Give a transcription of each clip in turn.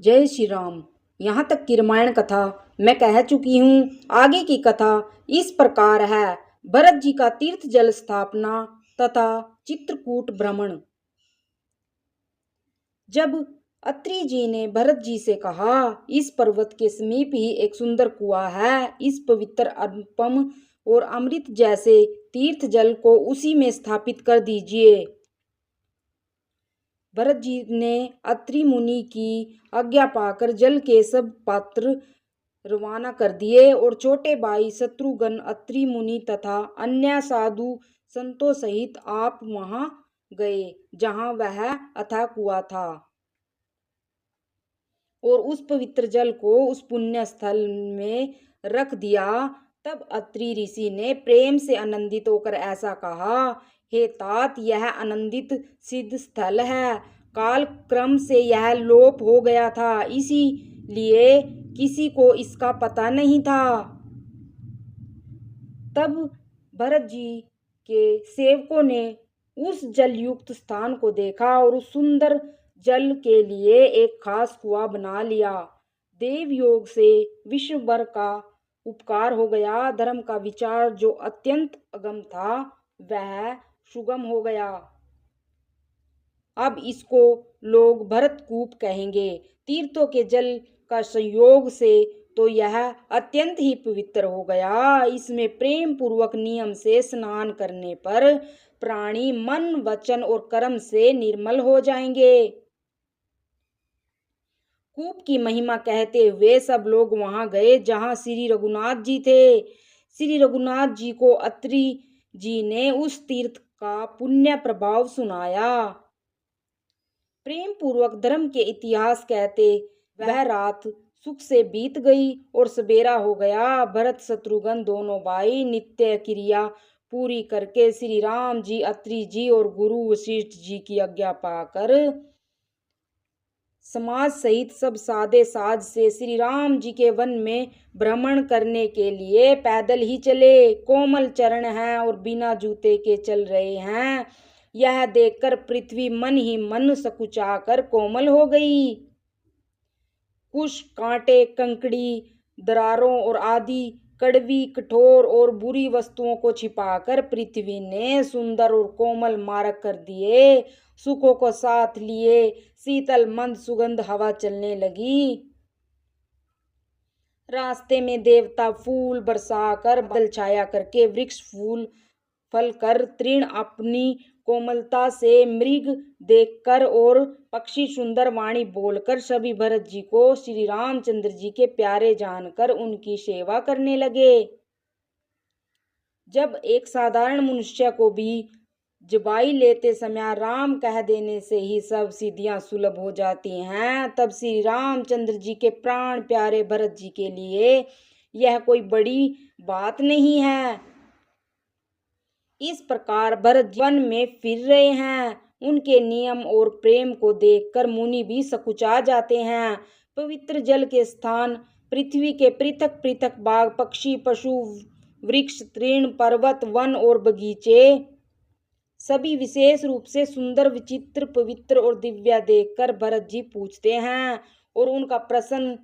जय श्री राम। यहाँ तक की रामायण कथा मैं कह चुकी हूँ। आगे की कथा इस प्रकार है। भरत जी का तीर्थ जल स्थापना तथा चित्रकूट भ्रमण। जब अत्रि जी ने भरत जी से कहा, इस पर्वत के समीप ही एक सुंदर कुआं है, इस पवित्र अनुपम और अमृत जैसे तीर्थ जल को उसी में स्थापित कर दीजिए। भरत जी ने अत्रि मुनि की आज्ञा पाकर जल के सब पात्र रवाना कर दिए और छोटे भाई शत्रुघ्न, अत्रि मुनि तथा अन्य साधु संतों सहित आप वहां गए जहां वह अथाह कुआं था और उस पवित्र जल को उस पुण्य स्थल में रख दिया। तब अत्रि ऋषि ने प्रेम से आनंदित होकर ऐसा कहा, हे तात, यह आनंदित सिद्ध स्थल है। काल क्रम से यह लोप हो गया था, इसीलिए किसी को इसका पता नहीं था। तब भरत जी के सेवकों ने उस जलयुक्त स्थान को देखा और उस सुंदर जल के लिए एक खास कुआं बना लिया। देव योग से विश्व भर का उपकार हो गया। धर्म का विचार जो अत्यंत अगम था वह सुगम हो गया। अब इसको लोग भरतकूप कहेंगे। तीर्थों के जल का संयोग से तो यह अत्यंत ही पवित्र हो गया। इसमें प्रेम पूर्वक नियम से स्नान करने पर प्राणी मन, वचन और कर्म से निर्मल हो जाएंगे। कूप की महिमा कहते हुए सब लोग वहां गए जहां श्री रघुनाथ जी थे। श्री रघुनाथ जी को अत्रि जी ने उस तीर्थ का पुण्य प्रभाव सुनाया। प्रेम पूर्वक धर्म के इतिहास कहते वह रात सुख से बीत गई और सवेरा हो गया। भरत शत्रुघ्न दोनों भाई नित्य क्रिया पूरी करके श्री राम जी, अत्रि जी और गुरु वशिष्ठ जी की आज्ञा पाकर समाज सहित सब सादे साज से श्री राम जी के वन में भ्रमण करने के लिए पैदल ही चले। कोमल चरण हैं और बिना जूते के चल रहे हैं। यह देखकर पृथ्वी मन ही मन सकुचाकर कोमल हो गई। कुश, कांटे, कंकड़ी, दरारों और आदि कड़वी, कठोर और बुरी वस्तुओं को छिपाकर पृथ्वी ने सुंदर और कोमल मार्ग कर दिए। सुखों को साथ लिए शीतल मंद सुगंध हवा चलने लगी। रास्ते में देवता फूल बरसाकर, बादल छाया करके, वृक्ष फूल फल कर, तृण अपनी कोमलता से, मृग देखकर और पक्षी सुंदर वाणी बोलकर सभी भरत जी को श्री रामचंद्र जी के प्यारे जानकर उनकी सेवा करने लगे। जब एक साधारण मनुष्य को भी जबाई लेते समय राम कह देने से ही सब सिद्धियां सुलभ हो जाती हैं, तब श्री रामचंद्र जी के प्राण प्यारे भरत जी के लिए यह कोई बड़ी बात नहीं है। इस प्रकार भरत वन में फिर रहे हैं। उनके नियम और प्रेम को देखकर मुनि भी सकुचा जाते हैं। पवित्र जल के स्थान, पृथ्वी के पृथक पृथक बाग, पक्षी, पशु, वृक्ष, तृण, पर्वत, वन और बगीचे सभी विशेष रूप से सुंदर, विचित्र, पवित्र और दिव्य देखकर भरत जी पूछते हैं और उनका प्रश्न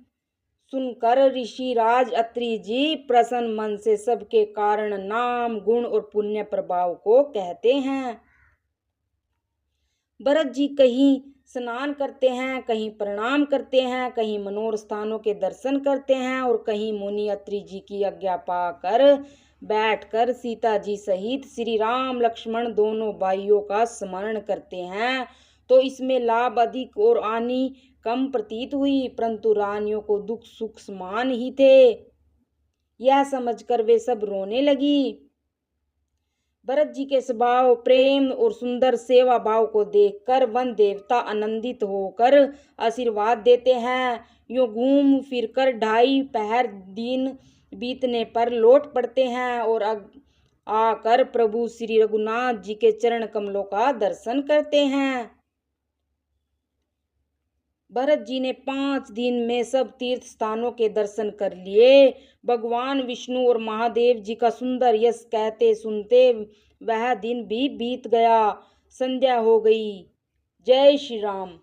सुनकर ऋषिराज अत्रि जी प्रसन्न मन से सबके कारण, नाम, गुण और पुण्य प्रभाव को कहते हैं। भरत जी कहीं स्नान करते हैं, कहीं प्रणाम करते हैं, कहीं मनोर स्थानों के दर्शन करते हैं और कहीं मुनि अत्रि जी की आज्ञा पाकर बैठकर सीता जी सहित श्री राम लक्ष्मण दोनों भाइयों का स्मरण करते हैं। तो इसमें लाभ अधिक और हानि कम प्रतीत हुई, परंतु रानियों को दुख सुख समान ही थे। यह समझकर वे सब रोने लगी। भरत जी के स्वभाव, प्रेम और सुंदर सेवा भाव को देखकर वन देवता आनंदित होकर आशीर्वाद देते हैं। यूं घूम फिरकर 2.5 पहर दिन बीतने पर लौट पड़ते हैं और आकर प्रभु श्री रघुनाथ जी के चरण कमलों का दर्शन करते हैं। भरत जी ने 5 दिन में सब तीर्थ स्थानों के दर्शन कर लिए। भगवान विष्णु और महादेव जी का सुंदर यश कहते सुनते वह दिन भी बीत गया। संध्या हो गई। जय श्री राम।